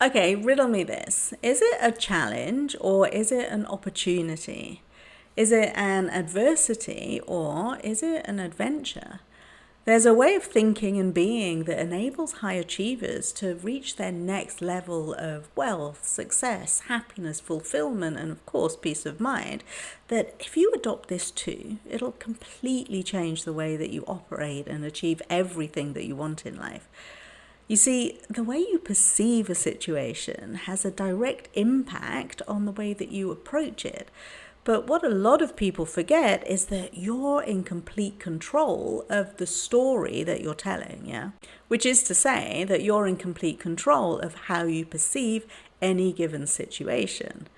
Okay, riddle me this. Is it a challenge or is it an opportunity? Is it an adversity or is it an adventure? There's a way of thinking and being that enables high achievers to reach their next level of wealth, success, happiness, fulfillment, and of course, peace of mind. That if you adopt this too, it'll completely change the way that you operate and achieve everything that you want in life. You see, the way you perceive a situation has a direct impact on the way that you approach it. But what a lot of people forget is that you're in complete control of the story that you're telling, yeah? Which is to say that you're in complete control of how you perceive any given situation.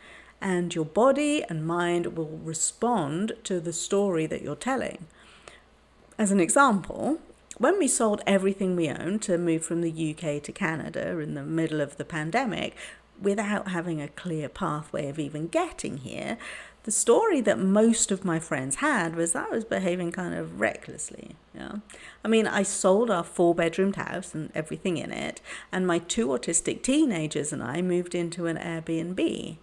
And your body and mind will respond to the story that you're telling. As an example, when we sold everything we owned to move from the UK to Canada in the middle of the pandemic, without having a clear pathway of even getting here, the story that most of my friends had was that I was behaving kind of recklessly. Yeah, I mean, I sold our 4-bedroomed house and everything in it, and my 2 autistic teenagers and I moved into an Airbnb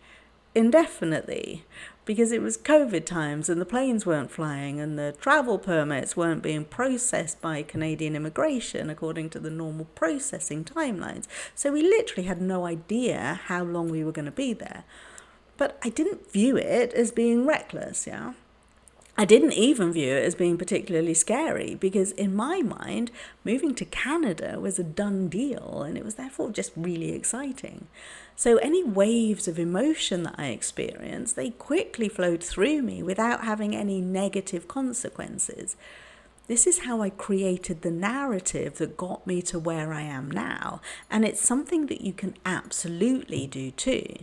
indefinitely because it was COVID times and the planes weren't flying and the travel permits weren't being processed by Canadian immigration according to the normal processing timelines. So we literally had no idea how long we were going to be there. But I didn't view it as being reckless, yeah? I didn't even view it as being particularly scary because in my mind, moving to Canada was a done deal and it was therefore just really exciting. So any waves of emotion that I experienced, they quickly flowed through me without having any negative consequences. This is how I created the narrative that got me to where I am now. And it's something that you can absolutely do too.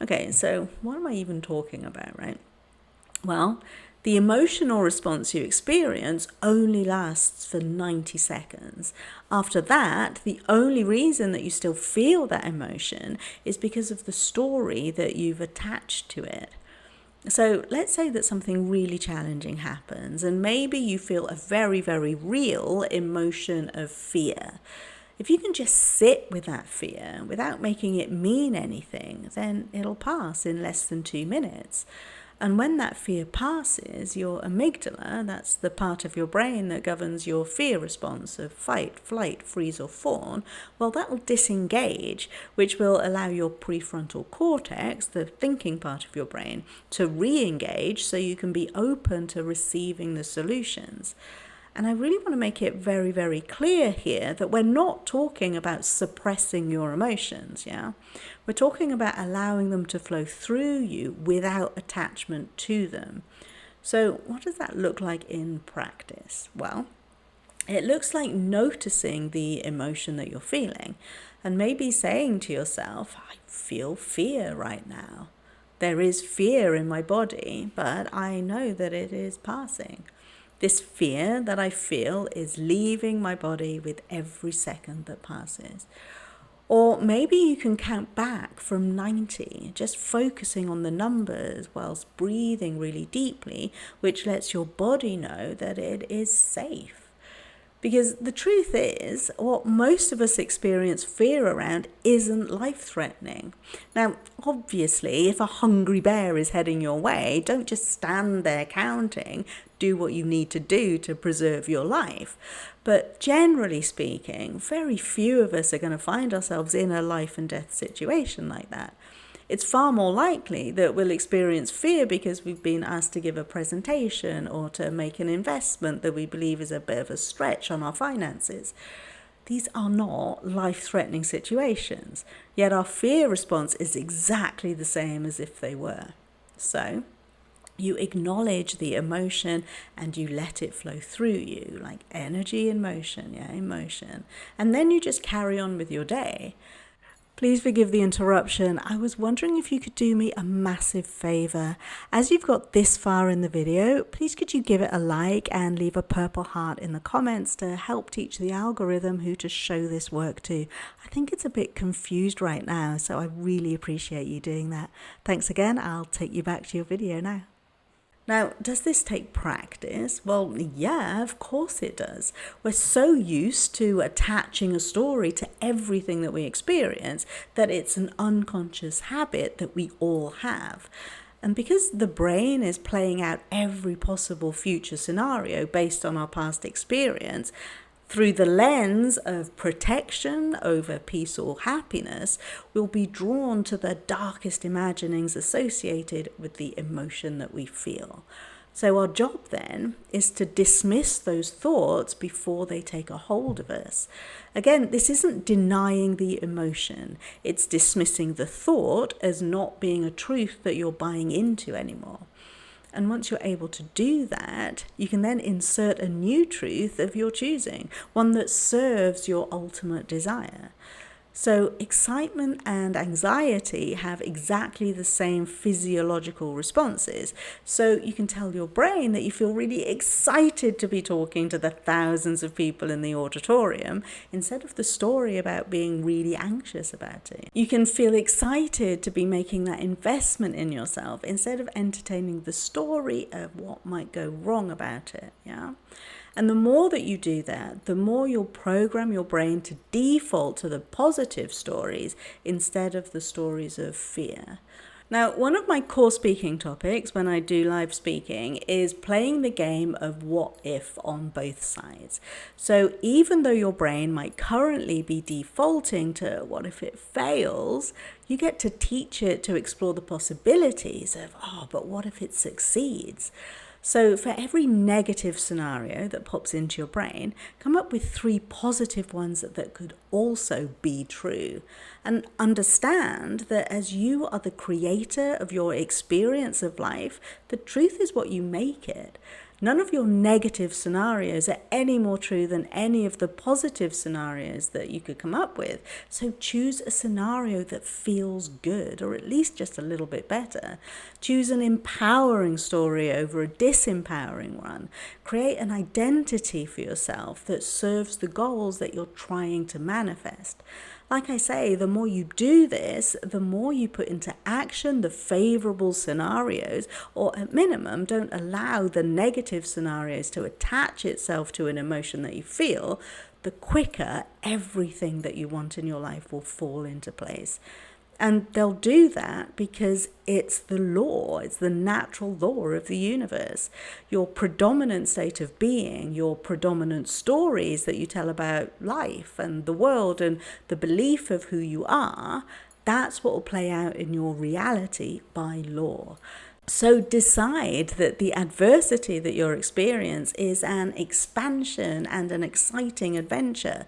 Okay, so what am I even talking about, right? Well, the emotional response you experience only lasts for 90 seconds. After that, the only reason that you still feel that emotion is because of the story that you've attached to it. So let's say that something really challenging happens and maybe you feel a very, very real emotion of fear. If you can just sit with that fear without making it mean anything, then it'll pass in less than 2 minutes. And when that fear passes, your amygdala, that's the part of your brain that governs your fear response of fight, flight, freeze or fawn, well, that will disengage, which will allow your prefrontal cortex, the thinking part of your brain, to re-engage so you can be open to receiving the solutions. And I really want to make it very, very clear here that we're not talking about suppressing your emotions, yeah? We're talking about allowing them to flow through you without attachment to them. So what does that look like in practice? Well, it looks like noticing the emotion that you're feeling and maybe saying to yourself, I feel fear right now. There is fear in my body, but I know that it is passing. This fear that I feel is leaving my body with every second that passes. Or maybe you can count back from 90, just focusing on the numbers whilst breathing really deeply, which lets your body know that it is safe. Because the truth is, what most of us experience fear around isn't life-threatening. Now, obviously, if a hungry bear is heading your way, don't just stand there counting. Do what you need to do to preserve your life. But generally speaking, very few of us are going to find ourselves in a life and death situation like that. It's far more likely that we'll experience fear because we've been asked to give a presentation or to make an investment that we believe is a bit of a stretch on our finances. These are not life-threatening situations, yet our fear response is exactly the same as if they were. So you acknowledge the emotion and you let it flow through you, like energy in motion, emotion. And then you just carry on with your day. Please forgive the interruption. I was wondering if you could do me a massive favor. As you've got this far in the video, please could you give it a like and leave a purple heart in the comments to help teach the algorithm who to show this work to. I think it's a bit confused right now, so I really appreciate you doing that. Thanks again. I'll take you back to your video now. Now, does this take practice? Well, yeah, of course it does. We're so used to attaching a story to everything that we experience that it's an unconscious habit that we all have. And because the brain is playing out every possible future scenario based on our past experience, through the lens of protection over peace or happiness, we'll be drawn to the darkest imaginings associated with the emotion that we feel. So our job then is to dismiss those thoughts before they take a hold of us. Again, this isn't denying the emotion. It's dismissing the thought as not being a truth that you're buying into anymore. And once you're able to do that, you can then insert a new truth of your choosing, one that serves your ultimate desire. So excitement and anxiety have exactly the same physiological responses. So you can tell your brain that you feel really excited to be talking to the thousands of people in the auditorium instead of the story about being really anxious about it. You can feel excited to be making that investment in yourself instead of entertaining the story of what might go wrong about it. Yeah. And the more that you do that, the more you'll program your brain to default to the positive stories instead of the stories of fear. Now, one of my core speaking topics when I do live speaking is playing the game of what if on both sides. So even though your brain might currently be defaulting to what if it fails, you get to teach it to explore the possibilities of, but what if it succeeds? So for every negative scenario that pops into your brain, come up with 3 positive ones that could also be true. And understand that as you are the creator of your experience of life, the truth is what you make it. None of your negative scenarios are any more true than any of the positive scenarios that you could come up with. So choose a scenario that feels good, or at least just a little bit better. Choose an empowering story over a disempowering one. Create an identity for yourself that serves the goals that you're trying to manifest. Like I say, the more you do this, the more you put into action the favorable scenarios, or at minimum, don't allow the negative scenarios to attach itself to an emotion that you feel, the quicker everything that you want in your life will fall into place. And they'll do that because it's the law, it's the natural law of the universe. Your predominant state of being, your predominant stories that you tell about life and the world and the belief of who you are, that's what will play out in your reality by law. So decide that the adversity that you're experiencing is an expansion and an exciting adventure.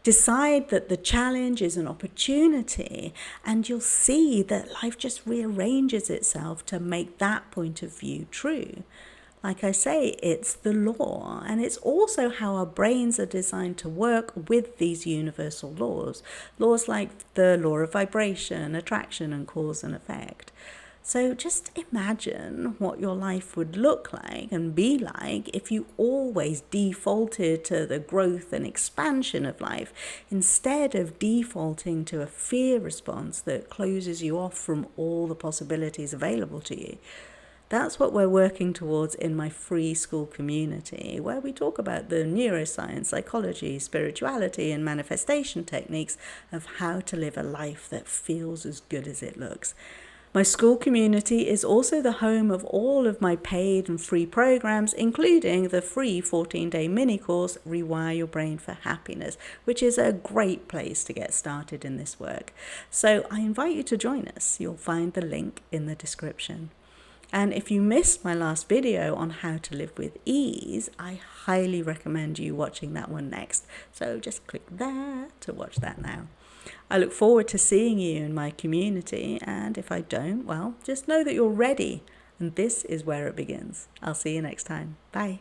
Decide that the challenge is an opportunity, and you'll see that life just rearranges itself to make that point of view true. Like I say, it's the law, and it's also how our brains are designed to work with these universal laws. Laws like the law of vibration, attraction, and cause and effect. So just imagine what your life would look like and be like if you always defaulted to the growth and expansion of life instead of defaulting to a fear response that closes you off from all the possibilities available to you. That's what we're working towards in my free school community, where we talk about the neuroscience, psychology, spirituality, and manifestation techniques of how to live a life that feels as good as it looks. My school community is also the home of all of my paid and free programs, including the free 14-day mini course, Rewire Your Brain for Happiness, which is a great place to get started in this work. So I invite you to join us. You'll find the link in the description. And if you missed my last video on how to live with ease, I highly recommend you watching that one next. So just click there to watch that now. I look forward to seeing you in my community, and if I don't, well, just know that you're ready, and this is where it begins. I'll see you next time. Bye.